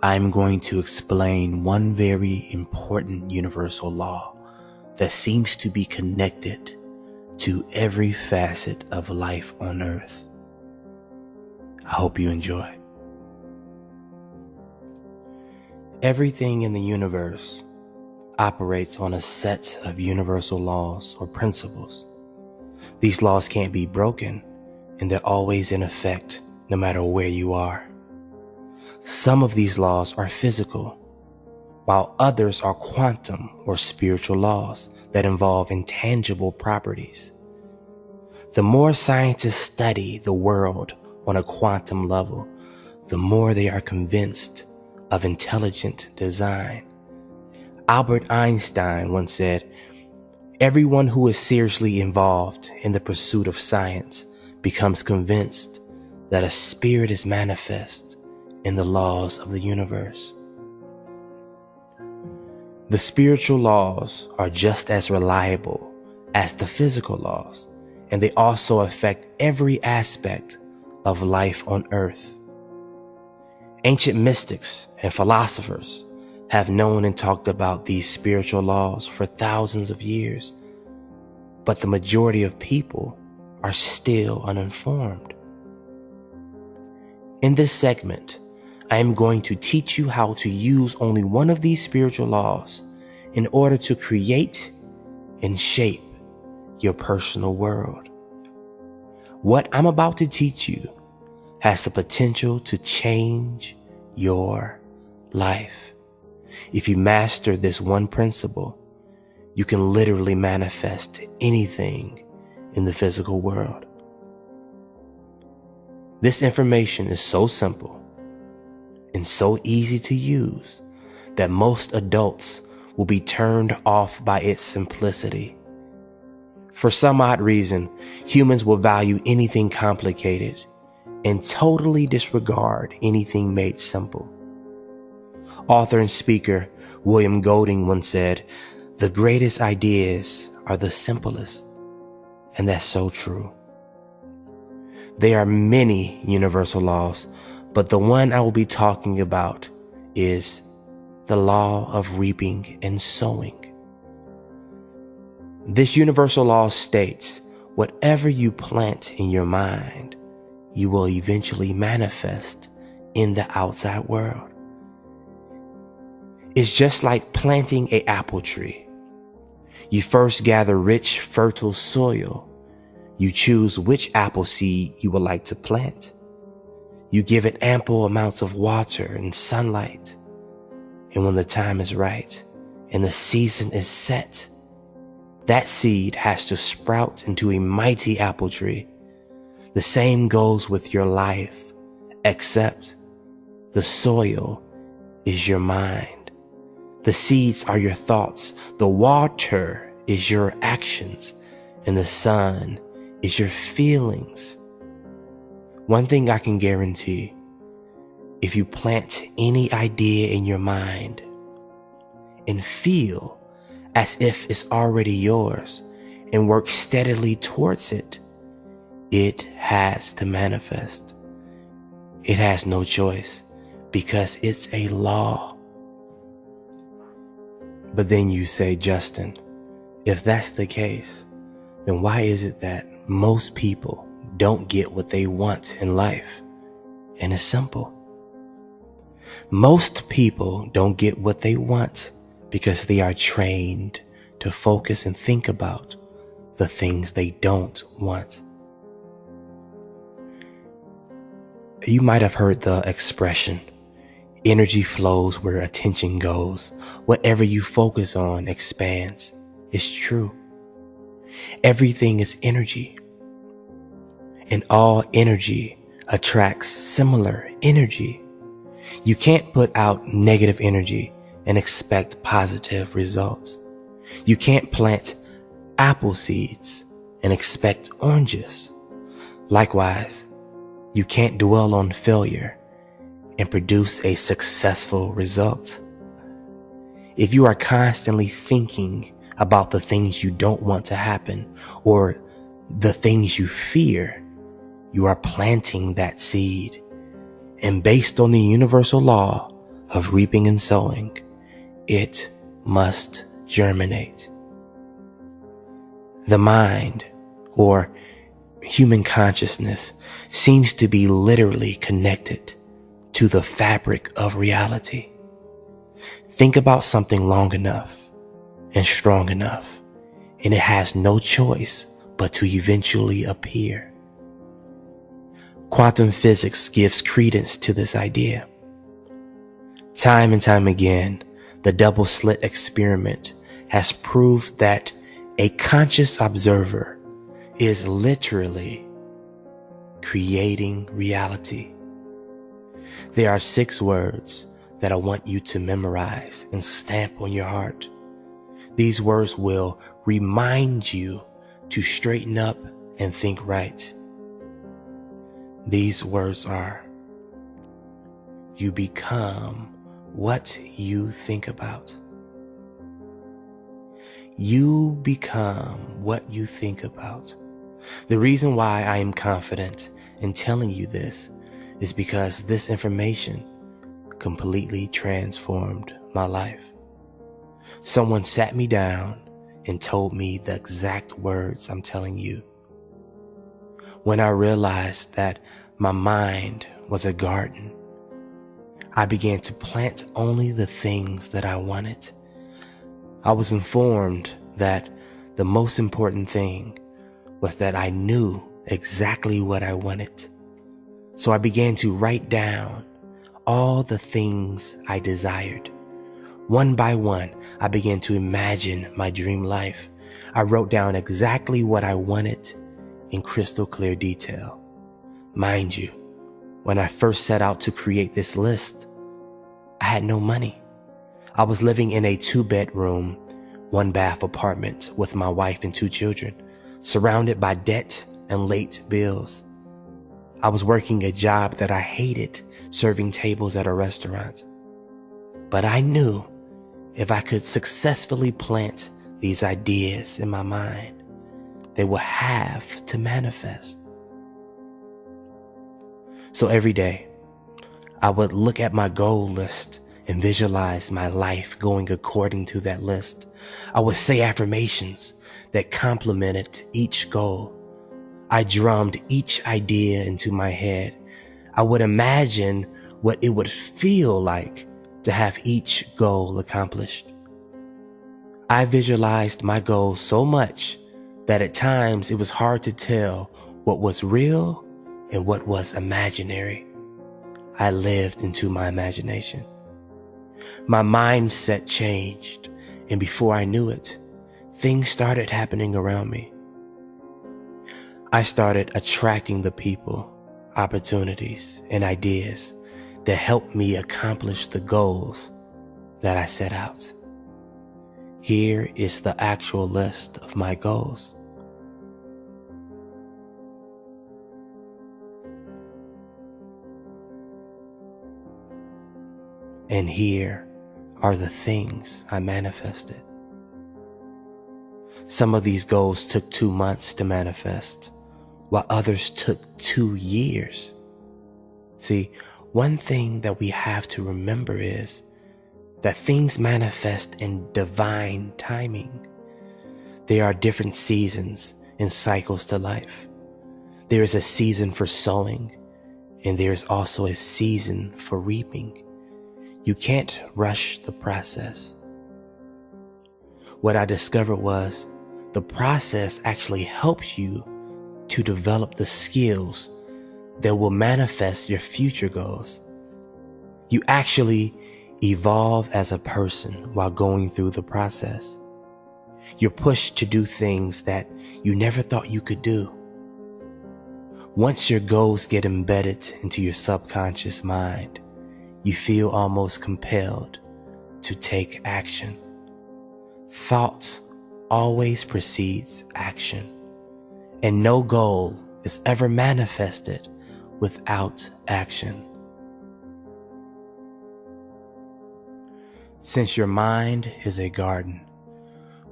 I'm going to explain one very important universal law that seems to be connected to every facet of life on earth. I hope you enjoy. Everything in the universe operates on a set of universal laws or principles. These laws can't be broken, and they're always in effect no matter where you are. Some of these laws are physical, while others are quantum or spiritual laws that involve intangible properties. The more scientists study the world on a quantum level, the more they are convinced of intelligent design. Albert Einstein once said, "Everyone who is seriously involved in the pursuit of science becomes convinced that a spirit is manifest in the laws of the universe." The spiritual laws are just as reliable as the physical laws, and they also affect every aspect of life on earth. Ancient mystics and philosophers have known and talked about these spiritual laws for thousands of years, but the majority of people are still uninformed. In this segment, I am going to teach you how to use only one of these spiritual laws in order to create and shape your personal world. What I'm about to teach you has the potential to change your life. If you master this one principle, you can literally manifest anything in the physical world. This information is so simple and so easy to use that most adults will be turned off by its simplicity. For some odd reason, humans will value anything complicated and totally disregard anything made simple. Author and speaker William Golding once said, "The greatest ideas are the simplest," and that's so true. There are many universal laws, but the one I will be talking about is the law of reaping and sowing. This universal law states, whatever you plant in your mind, you will eventually manifest in the outside world. It's just like planting an apple tree. You first gather rich, fertile soil. You choose which apple seed you would like to plant. You give it ample amounts of water and sunlight. And when the time is right and the season is set, that seed has to sprout into a mighty apple tree. The same goes with your life, except the soil is your mind. The seeds are your thoughts. The water is your actions, and the sun is your feelings. One thing I can guarantee, if you plant any idea in your mind and feel as if it's already yours and work steadily towards it, it has to manifest. It has no choice because it's a law. But then you say, "Justin, if that's the case, then why is it that most people don't get what they want in life?" And it's simple. Most people don't get what they want because they are trained to focus and think about the things they don't want. You might have heard the expression, energy flows where attention goes. Whatever you focus on expands. It's true. Everything is energy. And all energy attracts similar energy. You can't put out negative energy and expect positive results. You can't plant apple seeds and expect oranges. Likewise, you can't dwell on failure and produce a successful result. If you are constantly thinking about the things you don't want to happen or the things you fear, you are planting that seed. And based on the universal law of reaping and sowing, it must germinate. The mind, or human consciousness, seems to be literally connected to the fabric of reality. Think about something long enough and strong enough, and it has no choice but to eventually appear. Quantum physics gives credence to this idea. Time and time again, the double-slit experiment has proved that a conscious observer is literally creating reality. There are 6 words that I want you to memorize and stamp on your heart. These words will remind you to straighten up and think right. These words are: you become what you think about. You become what you think about. The reason why I am confident in telling you this is because this information completely transformed my life. Someone sat me down and told me the exact words I'm telling you. When I realized that my mind was a garden, I began to plant only the things that I wanted. I was informed that the most important thing was that I knew exactly what I wanted. So I began to write down all the things I desired. One by one, I began to imagine my dream life. I wrote down exactly what I wanted in crystal clear detail. Mind you, when I first set out to create this list, I had no money. I was living in a 2-bedroom, 1-bath apartment with my wife and 2 children, surrounded by debt and late bills. I was working a job that I hated, serving tables at a restaurant. But I knew if I could successfully plant these ideas in my mind, they would have to manifest. So every day, I would look at my goal list and visualize my life going according to that list. I would say affirmations that complemented each goal. I drummed each idea into my head. I would imagine what it would feel like to have each goal accomplished. I visualized my goals so much that at times it was hard to tell what was real and what was imaginary. I lived into my imagination. My mindset changed, and before I knew it, things started happening around me. I started attracting the people, opportunities, and ideas that helped me accomplish the goals that I set out. Here is the actual list of my goals. And here are the things I manifested. Some of these goals took 2 months to manifest, while others took 2 years. See, one thing that we have to remember is that things manifest in divine timing. There are different seasons and cycles to life. There is a season for sowing, and there is also a season for reaping. You can't rush the process. What I discovered was the process actually helps you to develop the skills that will manifest your future goals. You actually evolve as a person while going through the process. You're pushed to do things that you never thought you could do. Once your goals get embedded into your subconscious mind, you feel almost compelled to take action. Thought always precedes action, and no goal is ever manifested without action. Since your mind is a garden,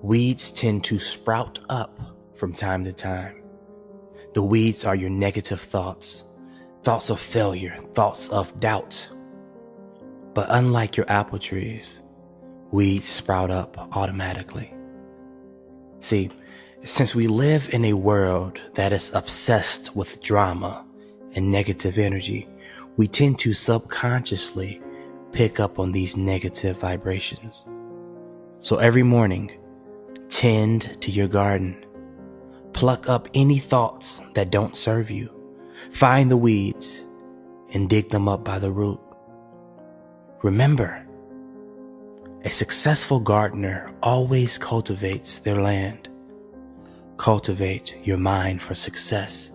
weeds tend to sprout up from time to time. The weeds are your negative thoughts, thoughts of failure, thoughts of doubt. But unlike your apple trees, weeds sprout up automatically. See, since we live in a world that is obsessed with drama and negative energy, we tend to subconsciously pick up on these negative vibrations. So every morning, tend to your garden. Pluck up any thoughts that don't serve you. Find the weeds and dig them up by the root. Remember, a successful gardener always cultivates their land. Cultivate your mind for success,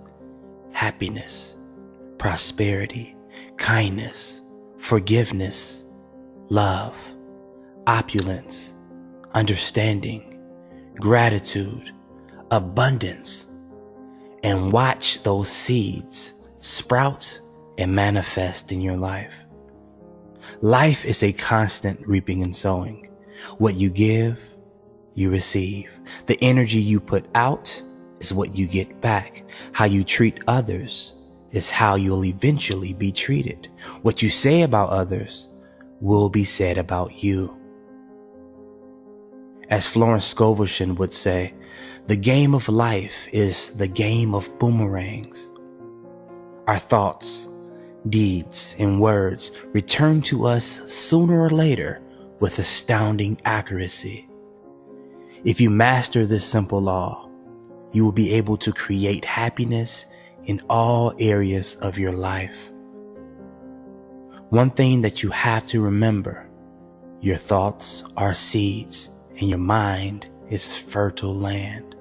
happiness, prosperity, kindness, forgiveness, love, opulence, understanding, gratitude, abundance, and watch those seeds sprout and manifest in your life. Life is a constant reaping and sowing. What you give, you receive. The energy you put out is what you get back. How you treat others is how you'll eventually be treated. What you say about others will be said about you. As Florence Scovel would say, the game of life is the game of boomerangs. Our thoughts, deeds, and words return to us sooner or later with astounding accuracy. If you master this simple law, you will be able to create happiness in all areas of your life. One thing that you have to remember, your thoughts are seeds and your mind is fertile land.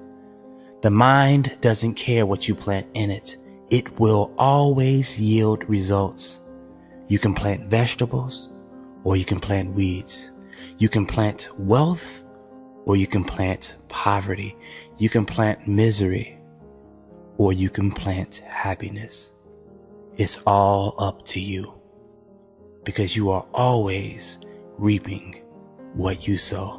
The mind doesn't care what you plant in it. It will always yield results. You can plant vegetables or you can plant weeds. You can plant wealth or you can plant poverty. You can plant misery or you can plant happiness. It's all up to you because you are always reaping what you sow.